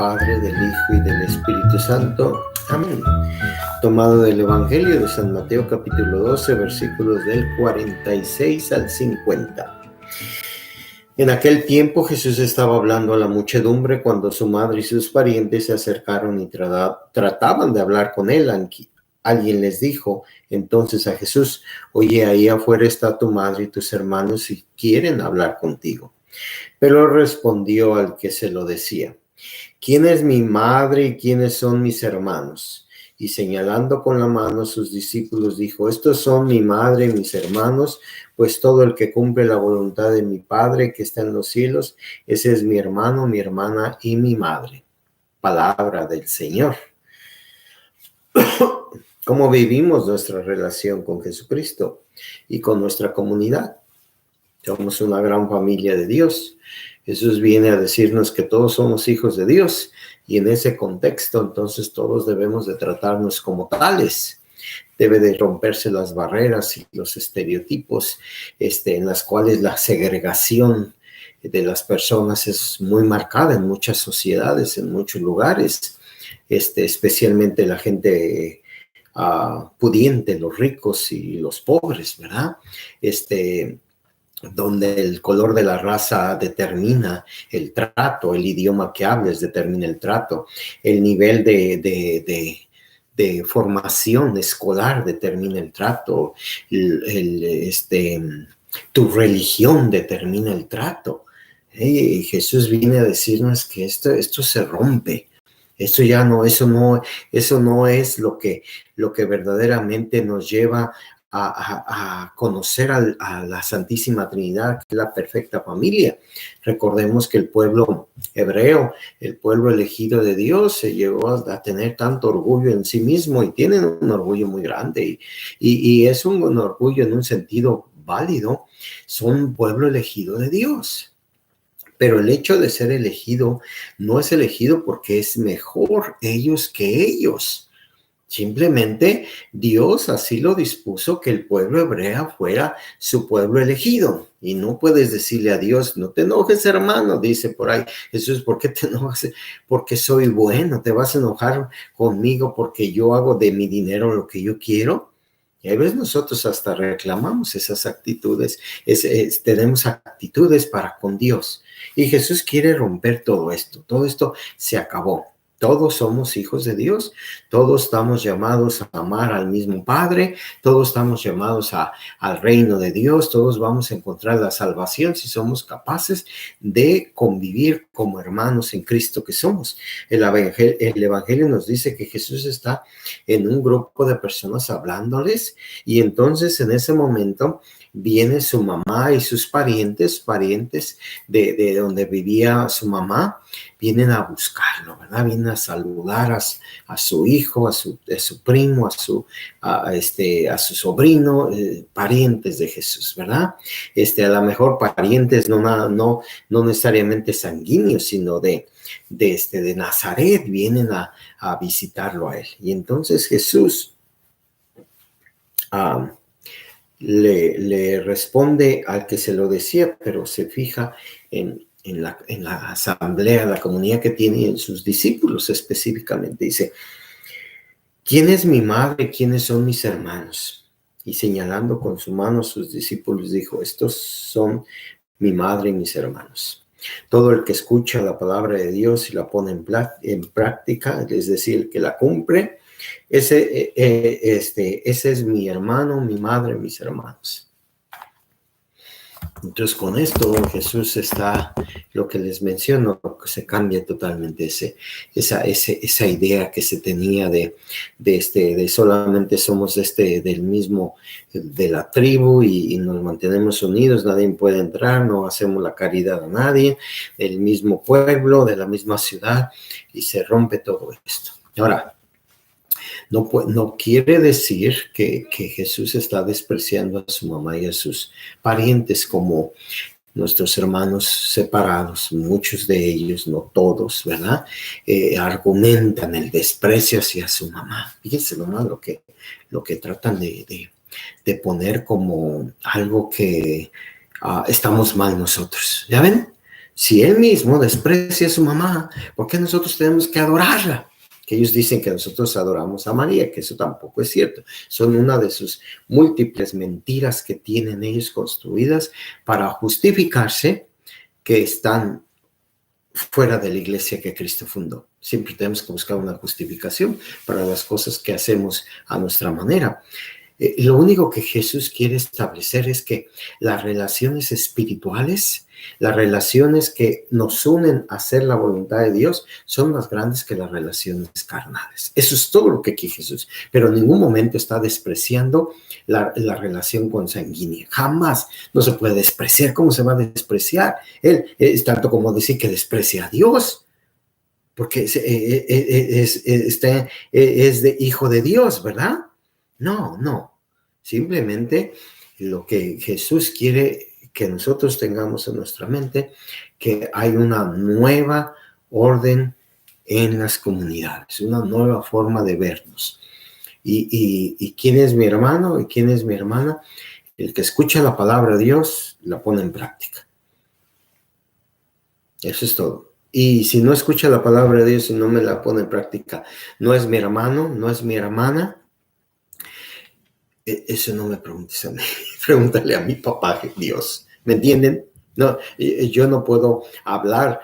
Padre, del Hijo y del Espíritu Santo. Amén. Tomado del Evangelio de San Mateo, capítulo 12, versículos del 46 al 50. En aquel tiempo Jesús estaba hablando a la muchedumbre cuando su madre y sus parientes se acercaron y trataban de hablar con él. Alguien les dijo entonces a Jesús: oye, ahí afuera está tu madre y tus hermanos y quieren hablar contigo. Pero respondió al que se lo decía: ¿quién es mi madre y quiénes son mis hermanos? Y señalando con la mano a sus discípulos dijo: estos son mi madre y mis hermanos, pues todo el que cumple la voluntad de mi Padre que está en los cielos, ese es mi hermano, mi hermana y mi madre. Palabra del Señor. ¿Cómo vivimos nuestra relación con Jesucristo y con nuestra comunidad? Somos una gran familia de Dios. Jesús viene a decirnos que todos somos hijos de Dios, y en ese contexto entonces todos debemos de tratarnos como tales. Debe de romperse las barreras y los estereotipos en las cuales la segregación de las personas es muy marcada en muchas sociedades, en muchos lugares, especialmente la gente pudiente, los ricos y los pobres, ¿verdad? Donde el color de la raza determina el trato, el idioma que hables determina el trato, el nivel de formación escolar determina el trato, tu religión determina el trato. Jesús viene a decirnos que esto se rompe. Eso no es lo que verdaderamente nos lleva a conocer a la Santísima Trinidad, que es la perfecta familia. Recordemos que el pueblo hebreo, el pueblo elegido de Dios, se llegó a tener tanto orgullo en sí mismo, y tienen un orgullo muy grande, y es un orgullo en un sentido válido. Son un pueblo elegido de Dios. Pero el hecho de ser elegido no es elegido porque es mejor ellos que ellos. Simplemente Dios así lo dispuso, que el pueblo hebreo fuera su pueblo elegido. Y no puedes decirle a Dios: no te enojes, hermano, dice por ahí Jesús, ¿por qué te enojas? Porque soy bueno. ¿Te vas a enojar conmigo porque yo hago de mi dinero lo que yo quiero? Y a veces nosotros hasta reclamamos esas actitudes, tenemos actitudes para con Dios. Y Jesús quiere romper todo esto se acabó. Todos somos hijos de Dios, todos estamos llamados a amar al mismo Padre, todos estamos llamados al reino de Dios, todos vamos a encontrar la salvación si somos capaces de convivir como hermanos en Cristo que somos. El Evangelio nos dice que Jesús está en un grupo de personas hablándoles, y entonces en ese momento viene su mamá y sus parientes de donde vivía su mamá, vienen a buscarlo, ¿verdad? Vienen a saludar a su hijo, a su primo, a su sobrino, parientes de Jesús, ¿verdad? A lo mejor parientes no necesariamente sanguíneos, sino de Nazaret, vienen a visitarlo a él. Y entonces Jesús le responde al que se lo decía, pero se fija en la asamblea, la comunidad que tiene, en sus discípulos específicamente. Dice: ¿quién es mi madre? ¿Quiénes son mis hermanos? Y señalando con su mano a sus discípulos dijo: estos son mi madre y mis hermanos. Todo el que escucha la palabra de Dios y la pone en práctica, es decir, el que la cumple, ese es mi hermano, mi madre, mis hermanos. Entonces, con esto Jesús está, lo que les menciono, se cambia totalmente esa idea que se tenía de solamente somos del mismo, de la tribu, y nos mantenemos unidos, nadie puede entrar, no hacemos la caridad a nadie, del mismo pueblo, de la misma ciudad, y se rompe todo esto. Ahora, no quiere decir que Jesús está despreciando a su mamá y a sus parientes como nuestros hermanos separados. Muchos de ellos, no todos, ¿verdad? Argumentan el desprecio hacia su mamá. Fíjense nomás lo que tratan de poner como algo que estamos mal nosotros. ¿Ya ven? Si él mismo desprecia a su mamá, ¿por qué nosotros tenemos que adorarla? Que ellos dicen que nosotros adoramos a María, que eso tampoco es cierto. Son una de sus múltiples mentiras que tienen ellos construidas para justificarse que están fuera de la iglesia que Cristo fundó. Siempre tenemos que buscar una justificación para las cosas que hacemos a nuestra manera. Lo único que Jesús quiere establecer es que las relaciones espirituales, las relaciones que nos unen a hacer la voluntad de Dios, son más grandes que las relaciones carnales. Eso es todo lo que quiere Jesús, pero en ningún momento está despreciando la relación consanguínea. Jamás. No se puede despreciar. ¿Cómo se va a despreciar? Él es tanto como decir que desprecia a Dios, porque es de hijo de Dios, ¿verdad? No, no. Simplemente lo que Jesús quiere que nosotros tengamos en nuestra mente, que hay una nueva orden en las comunidades, una nueva forma de vernos. ¿Y quién es mi hermano y quién es mi hermana? El que escucha la palabra de Dios la pone en práctica. Eso es todo. Y si no escucha la palabra de Dios y no me la pone en práctica, no es mi hermano, no es mi hermana. Eso no me preguntes a mí, pregúntale a mi papá, Dios. ¿Me entienden? No, yo no puedo hablar.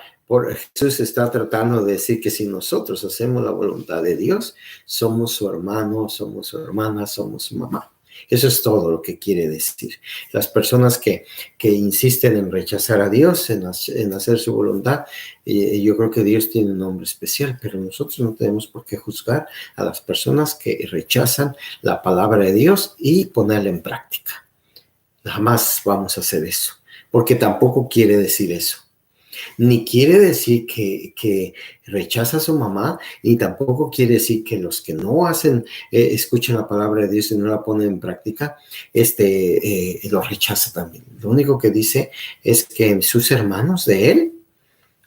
Jesús está tratando de decir que si nosotros hacemos la voluntad de Dios, somos su hermano, somos su hermana, somos su mamá. Eso es todo lo que quiere decir. Las personas que insisten en rechazar a Dios, en hacer su voluntad, yo creo que Dios tiene un nombre especial, pero nosotros no tenemos por qué juzgar a las personas que rechazan la palabra de Dios y ponerla en práctica. Jamás vamos a hacer eso, porque tampoco quiere decir eso. Ni quiere decir que rechaza a su mamá, y tampoco quiere decir que los que no escuchan la palabra de Dios y no la ponen en práctica, lo rechaza también. Lo único que dice es que sus hermanos de él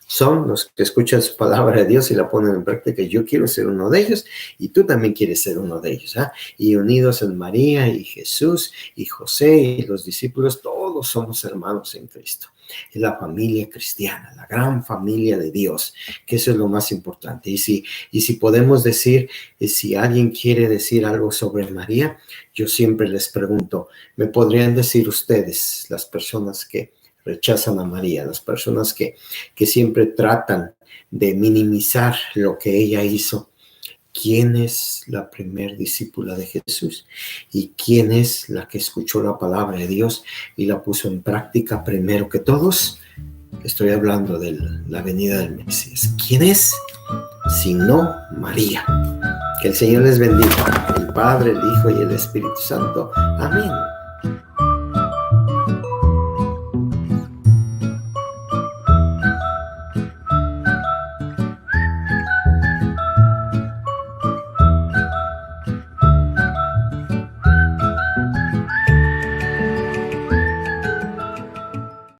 son los que escuchan su palabra de Dios y la ponen en práctica. Yo quiero ser uno de ellos y tú también quieres ser uno de ellos. Y unidos en María y Jesús y José y los discípulos, todos somos hermanos en Cristo. Es la familia cristiana, la gran familia de Dios, que eso es lo más importante. Y si podemos decir, si alguien quiere decir algo sobre María, yo siempre les pregunto, ¿me podrían decir ustedes, las personas que rechazan a María, las personas que siempre tratan de minimizar lo que ella hizo, quién es la primer discípula de Jesús y quién es la que escuchó la palabra de Dios y la puso en práctica primero que todos? Estoy hablando de la venida del Mesías. ¿Quién es? Sino María. Que el Señor les bendiga, el Padre, el Hijo y el Espíritu Santo. Amén.